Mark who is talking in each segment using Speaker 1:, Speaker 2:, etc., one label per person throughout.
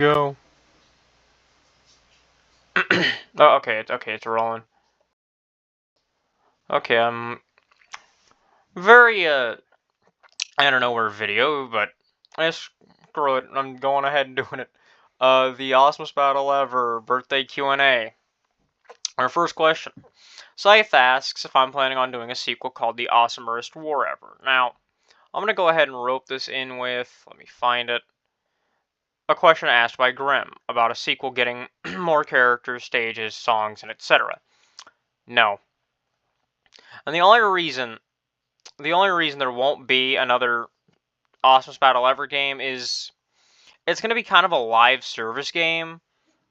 Speaker 1: Go. Oh, it's rolling. Okay, I'm very I don't know where video, but screw it. I'm going ahead and doing it. The awesomest battle ever, birthday Q&A. Our first question. Scythe asks if I'm planning on doing a sequel called The Awesomest War Ever. Now, I'm gonna go ahead and rope this in with, let me find it, a question asked by Grimm about a sequel getting more characters, stages, songs, and etc. No. And the only reason there won't be another Awesomest Battle Ever game is it's going to be kind of a live service game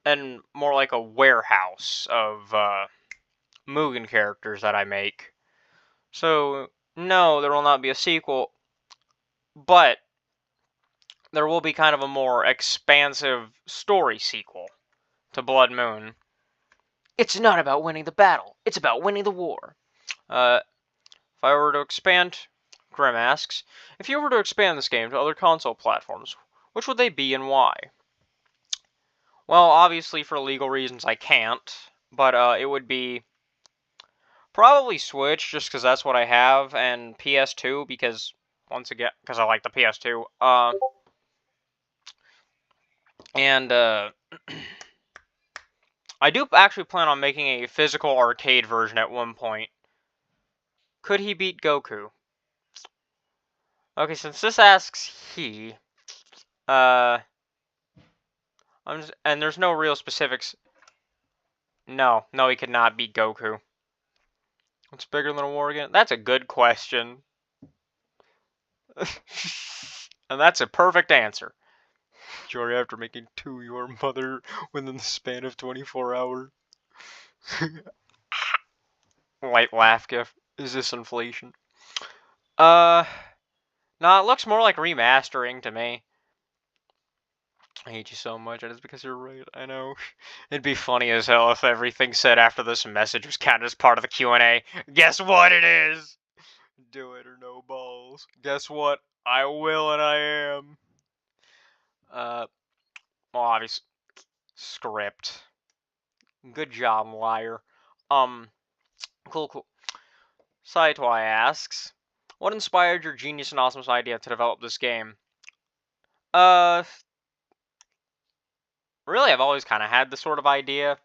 Speaker 1: and more like a warehouse of Mugen characters that I make. So, no, there will not be a sequel, but there will be kind of a more expansive story sequel to Blood Moon. It's not about winning the battle, it's about winning the war. If I were to expand, Grim asks, if you were to expand this game to other console platforms, which would they be and why? Well, obviously for legal reasons I can't, but it would be probably Switch, just because that's what I have, and PS2, because, once again, because I like the PS2, and, I do actually plan on making a physical arcade version at one point. Could he beat Goku? Okay, since this asks he, and there's no real specifics. No, he could not beat Goku. What's bigger than a war again? That's a good question. And that's a perfect answer. Shortly after making two your mother within the span of 24 hours. Light laugh gif. Is this inflation? No, it looks more like remastering to me. I hate you so much, and it's because you're right, I know. It'd be funny as hell if everything said after this message was counted as part of the Q&A. Guess what it is? Do it or no balls. Guess what? I will and I am. Well, obviously, script. Good job, liar. Cool. Saitwai asks, what inspired your genius and awesome idea to develop this game? Really, I've always kind of had this sort of idea.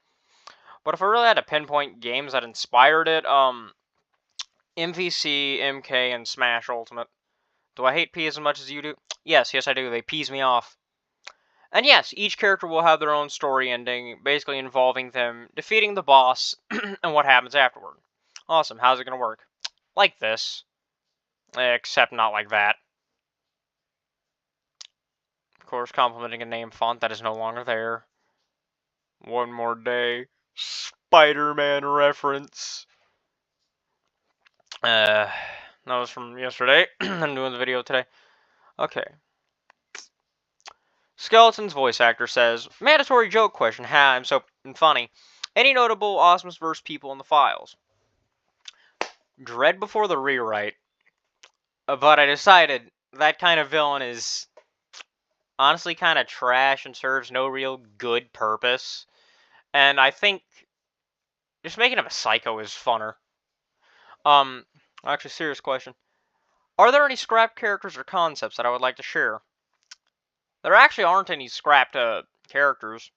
Speaker 1: But if I really had to pinpoint games that inspired it, MVC, MK, and Smash Ultimate. Do I hate P as much as you do? Yes, I do. They peas me off. And yes, each character will have their own story ending, basically involving them defeating the boss and what happens afterward. Awesome, how's it gonna work? Like this. Except not like that. Of course, complimenting a name font that is no longer there. One more day. Spider-Man reference. That was from yesterday. I'm doing the video today. Okay. Skeleton's voice actor says, mandatory joke question. Ha, I'm so funny. Any notable Awesomeness verse people in the files? Dread before the rewrite. But I decided that kind of villain is honestly kind of trash and serves no real good purpose. And I think just making him a psycho is funner. Actually, serious question. Are there any scrapped characters or concepts that I would like to share? There actually aren't any scrapped characters.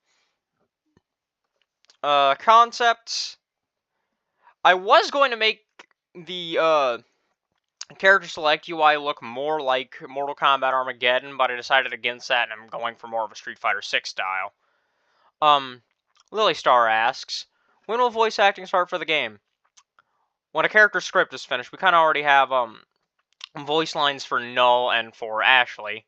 Speaker 1: Concepts. I was going to make the character select UI look more like Mortal Kombat Armageddon, but I decided against that, and I'm going for more of a Street Fighter 6 style. Lily Star asks, when will voice acting start for the game? When a character script is finished. We kind of already have voice lines for Null and for Ashley,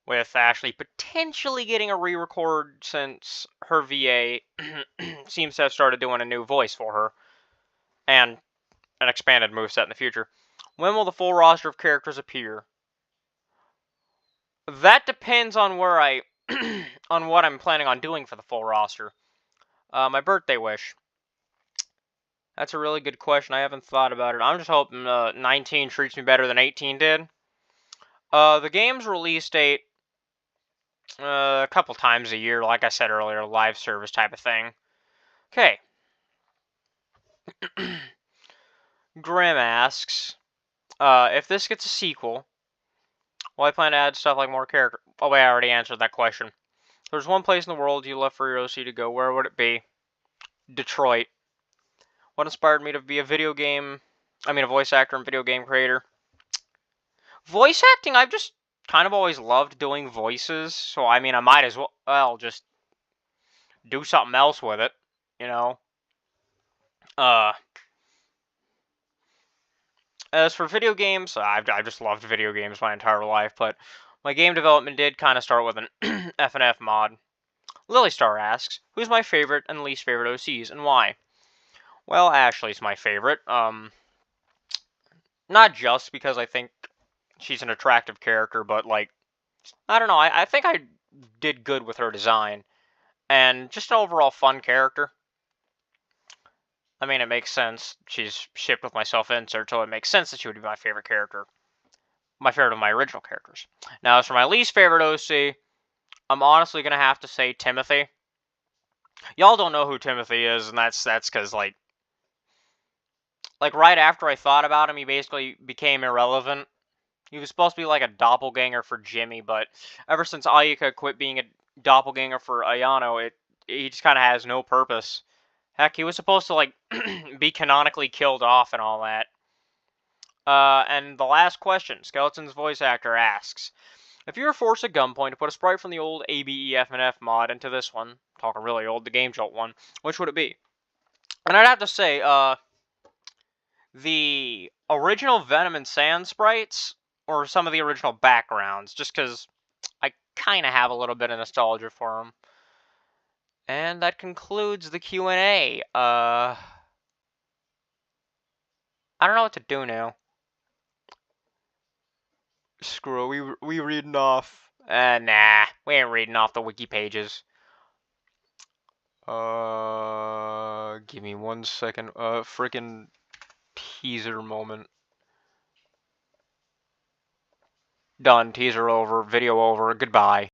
Speaker 1: with Ashley potentially getting a re-record since her VA seems to have started doing a new voice for her, and an expanded moveset in the future. When will the full roster of characters appear? That depends on where on what I'm planning on doing for the full roster. My birthday wish. That's a really good question. I haven't thought about it. I'm just hoping 19 treats me better than 18 did. The game's release date A couple times a year, like I said earlier, live service type of thing. Okay. Grim asks, if this gets a sequel, will I plan to add stuff like more character? Oh wait, I already answered that question. There's one place in the world you love for your OC to go. Where would it be? Detroit. What inspired me to be a voice actor and video game creator? Voice acting, I've just kind of always loved doing voices, so I might as well just do something else with it, you know? As for video games, I've just loved video games my entire life, but my game development did kind of start with an F&F mod. Lilystar asks, who's my favorite and least favorite OCs, and why? Well, Ashley's my favorite. Not just because I think she's an attractive character, but, like, I don't know, I think I did good with her design. And just an overall fun character. I mean, it makes sense. She's shipped with my self-insert, so it makes sense that she would be my favorite character. My favorite of my original characters. Now, as for my least favorite OC, I'm honestly going to have to say Timothy. Y'all don't know who Timothy is, and that's because, like, right after I thought about him, he basically became irrelevant. He was supposed to be like a doppelganger for Jimmy, but ever since Ayaka quit being a doppelganger for Ayano, he just kind of has no purpose. Heck, he was supposed to, like, be canonically killed off and all that. And the last question, Skeleton's voice actor asks, if you were forced at gunpoint to put a sprite from the old ABE F&F mod into this one, talking really old, the Game Jolt one, which would it be? And I'd have to say, the original Venom and Sand sprites, or some of the original backgrounds, just because I kind of have a little bit of nostalgia for them. And that concludes the Q&A. I don't know what to do now. Screw it, we reading off. Nah, we ain't reading off the wiki pages. Give me 1 second. Freaking teaser moment. Done, teaser over, video over, goodbye.